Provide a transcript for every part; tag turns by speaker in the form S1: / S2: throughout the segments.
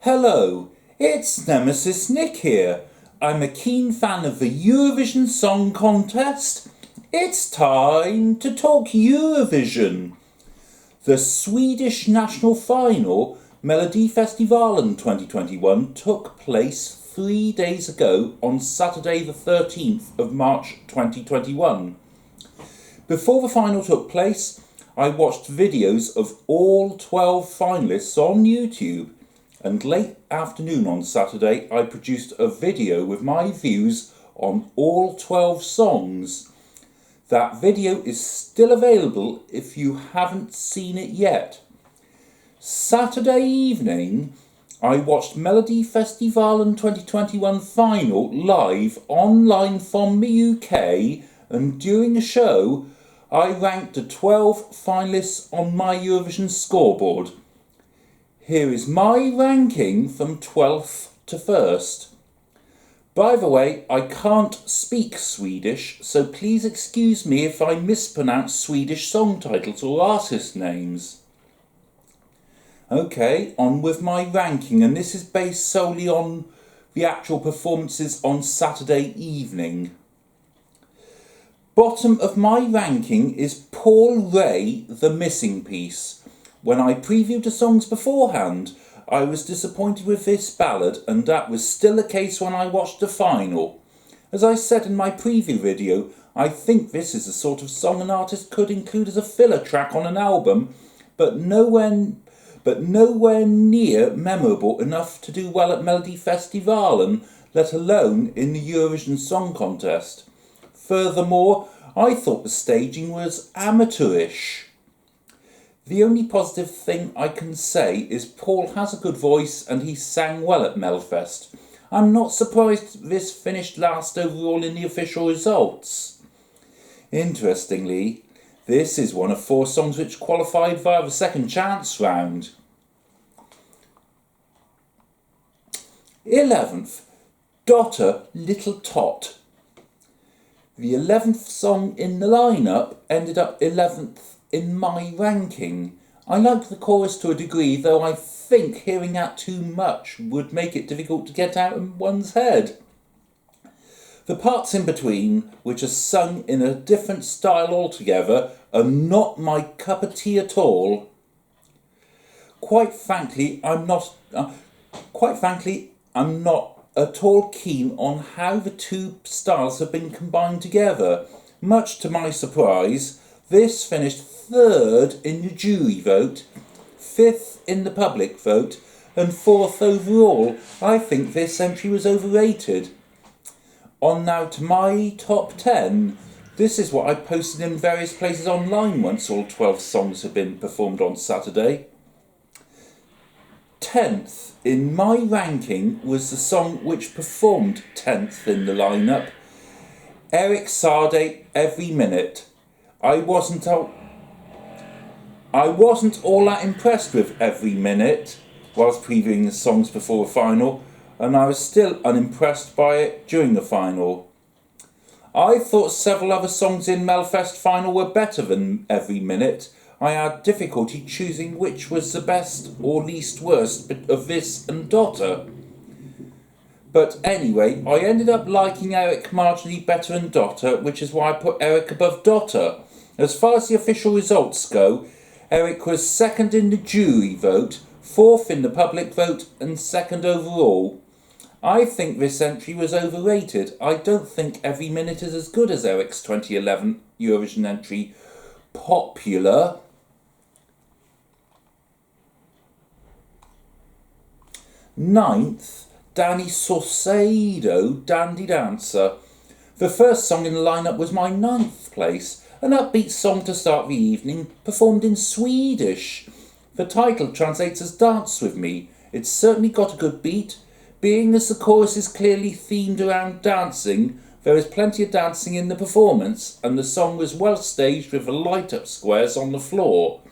S1: Hello, it's Nemesis Nick here. I'm a keen fan of the Eurovision Song Contest. It's time to talk Eurovision. The Swedish national final, Melodifestivalen 2021, took place 3 days ago on Saturday the 13th of March 2021. Before the final took place, I watched videos of all 12 finalists on YouTube, and late afternoon on Saturday I produced a video with my views on all 12 songs. That video is still available if you haven't seen it yet. Saturday evening I watched Melodifestivalen 2021 final live online from the UK, and during the show I ranked the 12 finalists on My Eurovision Scoreboard. Here is my ranking from 12th to 1st. By the way, I can't speak Swedish, so please excuse me if I mispronounce Swedish song titles or artist names. Okay, on with my ranking, and this is based solely on the actual performances on Saturday evening. Bottom of my ranking is Paul Ray, The Missing Piece. When I previewed the songs beforehand, I was disappointed with this ballad, and that was still the case when I watched the final. As I said in my preview video, I think this is the sort of song an artist could include as a filler track on an album, but nowhere near memorable enough to do well at Melodifestivalen, let alone in the Eurovision Song Contest. Furthermore, I thought the staging was amateurish. The only positive thing I can say is Paul has a good voice and he sang well at Melfest. I'm not surprised this finished last overall in the official results. Interestingly, this is one of 4 songs which qualified via the second chance round. 11th, Dotter Little Tot. The 11th song in the lineup ended up 11th in my ranking. I like the chorus to a degree, though I think hearing that too much would make it difficult to get out of one's head. The parts in between, which are sung in a different style altogether, are not my cup of tea at all. Quite frankly, I'm not at all keen on how the two styles have been combined together. Much to my surprise, this finished 3rd in the jury vote, 5th in the public vote, and 4th overall. I think this entry was overrated. On now to my top 10. This is what I posted in various places online once all 12 songs had been performed on Saturday. 10th in my ranking was the song which performed 10th in the lineup, Erik Saade, Every Minute. I wasn't all that impressed with Every Minute whilst previewing the songs before the final, and I was still unimpressed by it during the final. I thought several other songs in Melfest final were better than Every Minute. I had difficulty choosing which was the best or least worst of this and Dotter. But anyway, I ended up liking Erik marginally better than Dotter, which is why I put Erik above Dotter. As far as the official results go, Erik was 2nd in the jury vote, 4th in the public vote, and 2nd overall. I think this entry was overrated. I don't think Every Minute is as good as Erik's 2011 Eurovision entry, Popular. 9th, Danny Saucedo, Dandy Dancer. The first song in the lineup was my 9th place, an upbeat song to start the evening, performed in Swedish. The title translates as Dance With Me. It's certainly got a good beat. Being as the chorus is clearly themed around dancing, there is plenty of dancing in the performance, and the song was well staged with the light-up squares on the floor.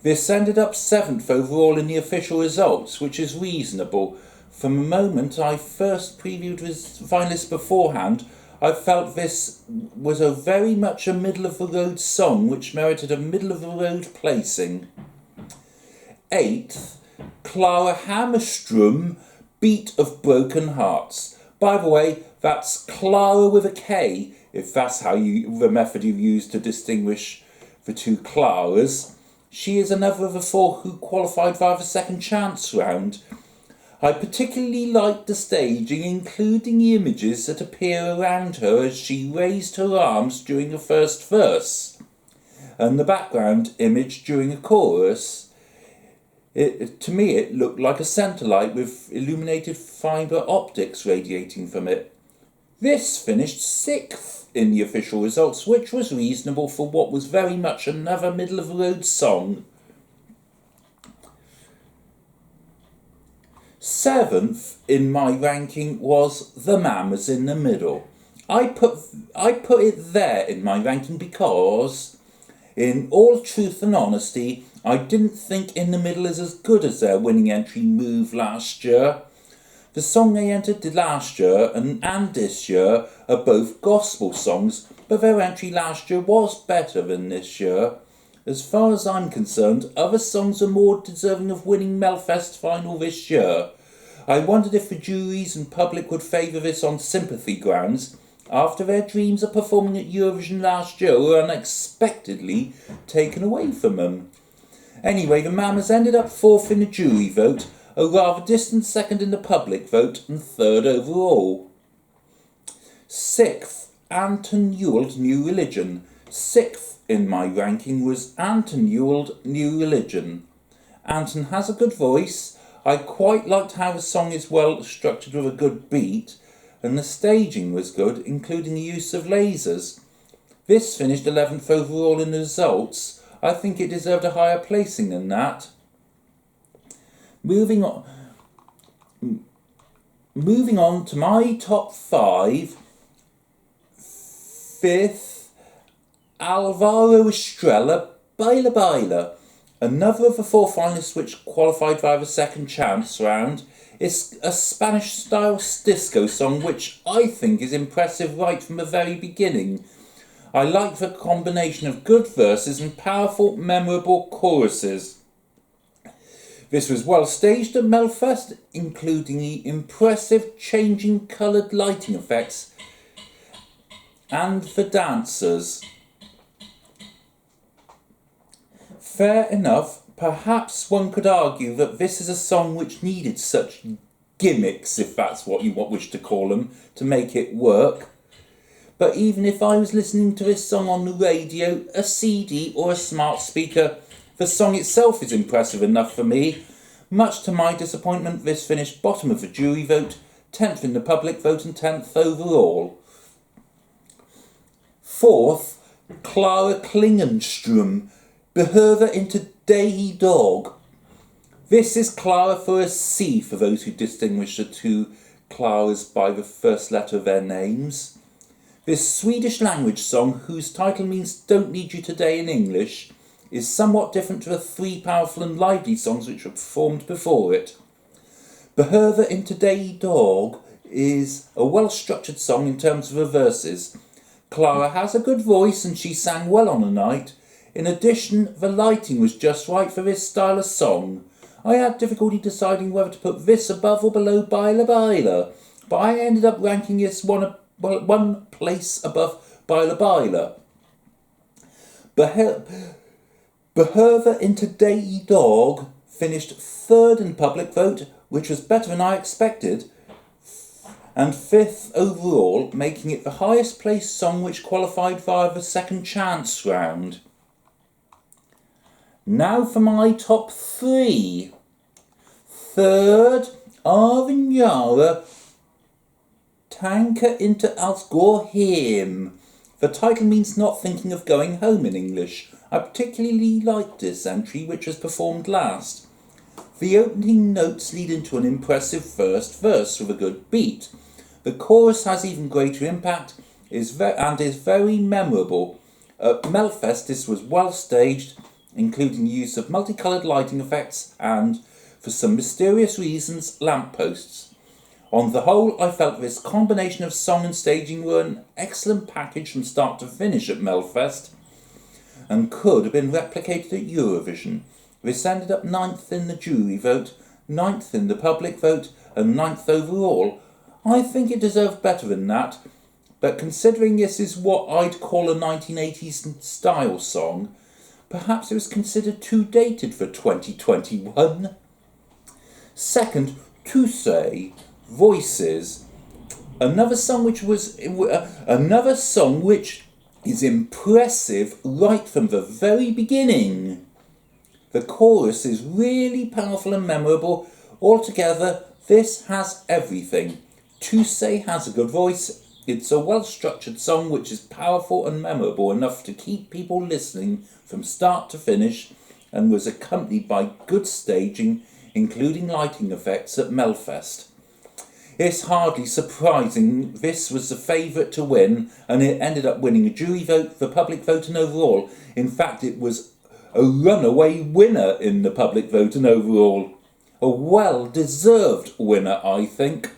S1: This ended up 7th overall in the official results, which is reasonable. From the moment I first previewed with finalists beforehand, I felt this was very much a middle-of-the-road song which merited a middle-of-the-road placing. 8th, Clara Hammerstrom, Beat of Broken Hearts. By the way, that's Clara with a K, if that's the method you use to distinguish the two Claras. She is another of the four who qualified via the second chance round. I particularly liked the staging, including the images that appear around her as she raised her arms during the first verse, and the background image during the chorus. To me, it looked like a centre light with illuminated fibre optics radiating from it. This finished 6th in the official results, which was reasonable for what was very much another middle-of-the-road song. 7th in my ranking was The Man Was in the Middle. I put it there in my ranking because, in all truth and honesty, I didn't think In the Middle is as good as their winning entry Move last year. The song they entered last year and this year are both gospel songs, but their entry last year was better than this year. As far as I'm concerned, other songs are more deserving of winning Melfest final this year. I wondered if the juries and public would favour this on sympathy grounds, after their dreams of performing at Eurovision last year were unexpectedly taken away from them. Anyway, the man has ended up 4th in the jury vote, a rather distant 2nd in the public vote, and 3rd overall. 6th, Anton Ewald, New Religion. 6th in my ranking was Anton Ewald, New Religion. Anton has a good voice. I quite liked how the song is well structured with a good beat, and the staging was good, including the use of lasers. This finished 11th overall in the results. I think it deserved a higher placing than that. Moving on to my top 5. 5th, Alvaro Stela, Baila Baila. Another of the 4 finalists which qualified via the second chance round is a Spanish-style disco song which I think is impressive right from the very beginning. I like the combination of good verses and powerful, memorable choruses. This was well staged at Melfest, including the impressive changing coloured lighting effects and the dancers. Fair enough, perhaps one could argue that this is a song which needed such gimmicks, if that's what you wish to call them, to make it work. But even if I was listening to this song on the radio, a CD or a smart speaker, the song itself is impressive enough for me. Much to my disappointment, this finished bottom of the jury vote, 10th in the public vote and 10th overall. 4th, Clara Klingenstrom, Behöver inte dig dog. This is Clara for a C for those who distinguish the two Claras by the first letter of their names. This Swedish language song, whose title means Don't Need You Today in English, is somewhat different to the 3 powerful and lively songs which were performed before it. Behöver inte dig dog is a well-structured song in terms of the verses. Clara has a good voice and she sang well on the night. In addition, the lighting was just right for this style of song. I had difficulty deciding whether to put this above or below Baila Baila, but I ended up ranking this one place above Baila Baila. Behöver inte dig dog finished 3rd in public vote, which was better than I expected, and 5th overall, making it the highest placed song which qualified via the second chance round. Now for my top 3. 3rd, Arvinjara, Tanka inte alls går hem. The title means not thinking of going home in English. I particularly liked this entry, which was performed last. The opening notes lead into an impressive first verse with a good beat. The chorus has even greater impact and is very memorable. At Melfest, this was well staged, including the use of multicoloured lighting effects and, for some mysterious reasons, lampposts. On the whole, I felt this combination of song and staging were an excellent package from start to finish at Melfest and could have been replicated at Eurovision. This ended up 9th in the jury vote, 9th in the public vote, and 9th overall. I think it deserved better than that, but considering this is what I'd call a 1980s style song, perhaps it was considered too dated for 2021. Second, To Say, Voices, another song which is impressive right from the very beginning. The chorus is really powerful and memorable. Altogether, this has everything. To Say has a good voice. It's a well-structured song which is powerful and memorable enough to keep people listening from start to finish, and was accompanied by good staging, including lighting effects at Melfest. It's hardly surprising this was the favourite to win, and it ended up winning a jury vote, the public vote and overall. In fact, it was a runaway winner in the public vote and overall. A well-deserved winner, I think.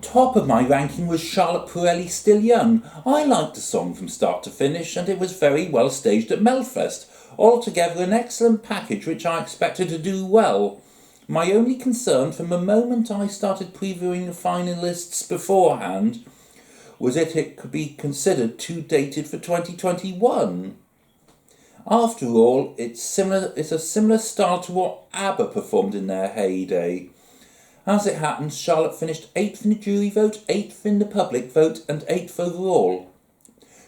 S1: Top of my ranking was Charlotte Perrelli, Still Young. I liked the song from start to finish, and it was very well staged at Melfest. Altogether an excellent package which I expected to do well. My only concern from the moment I started previewing the finalists beforehand was that it could be considered too dated for 2021. After all, it's a similar style to what ABBA performed in their heyday. As it happens, Charlotte finished 8th in the jury vote, 8th in the public vote, and 8th overall.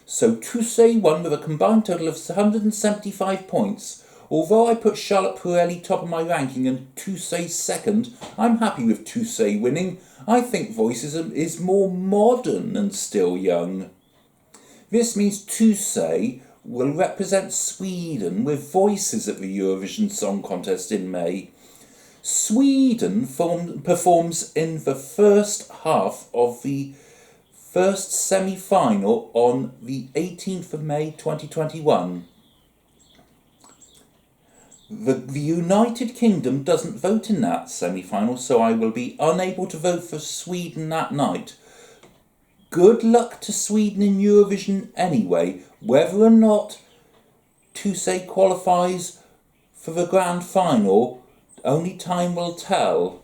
S1: So To Say won with a combined total of 175 points. Although I put Charlotte Perrelli top of my ranking and To Say second, I'm happy with To Say winning. I think Voices is more modern and Still Young. This means To Say will represent Sweden with Voices at the Eurovision Song Contest in May. Sweden performs in the first half of the first semi-final on the 18th of May 2021. The United Kingdom doesn't vote in that semi-final, so I will be unable to vote for Sweden that night. Good luck to Sweden in Eurovision anyway. Whether or not To Say qualifies for the grand final, only time will tell.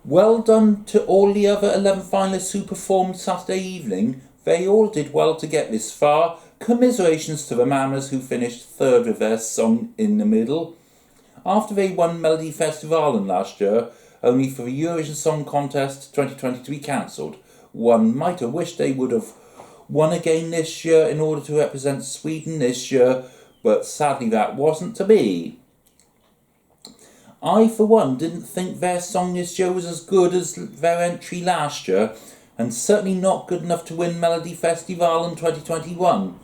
S1: Well done to all the other 11 finalists who performed Saturday evening. They all did well to get this far. Commiserations to the Mamas who finished third with their song In the Middle. After they won Melodifestivalen last year, only for the Eurovision Song Contest 2020 to be cancelled. One might have wished they would have won again this year in order to represent Sweden this year, but sadly that wasn't to be. I, for one, didn't think their song this year was as good as their entry last year, and certainly not good enough to win Melodifestivalen 2021.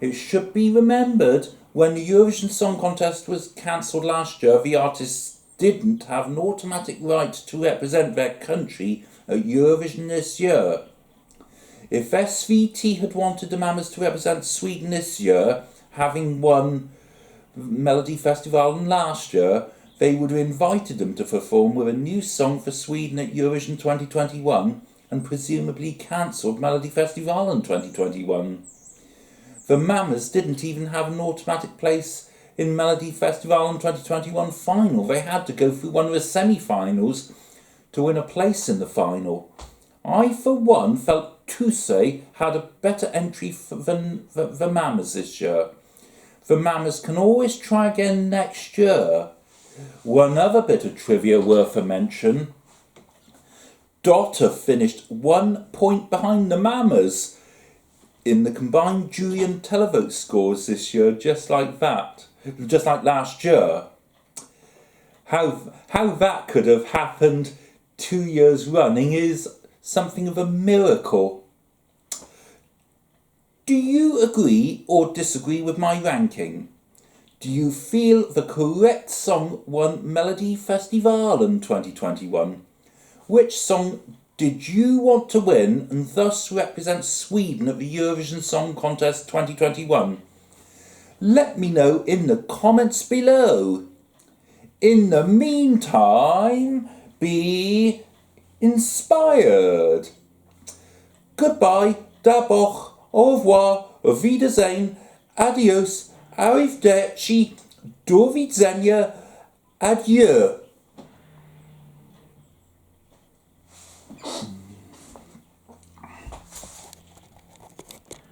S1: It should be remembered, when the Eurovision Song Contest was cancelled last year, the artists didn't have an automatic right to represent their country at Eurovision this year. If SVT had wanted the Mamas to represent Sweden this year, having won Melodifestivalen last year, they would have invited them to perform with a new song for Sweden at Eurovision 2021 and presumably cancelled Melodifestivalen 2021. The Mamas didn't even have an automatic place in Melodifestivalen 2021 final. They had to go through one of the semi-finals to win a place in the final. I, for one, felt To Say had a better entry than the Mamas this year. The Mamas can always try again next year. One other bit of trivia worth a mention. Dotter finished 1 point behind the Mamas in the combined jury and televote scores this year, just like last year. How that could have happened 2 years running is something of a miracle. Do you agree or disagree with my ranking? Do you feel the correct song won Melodifestivalen 2021? Which song did you want to win and thus represent Sweden at the Eurovision Song Contest 2021? Let me know in the comments below. In the meantime, be inspired. Goodbye, d'abord, au revoir, Auf Wiedersehen, adios, arrivederci, do widzenia, adieu.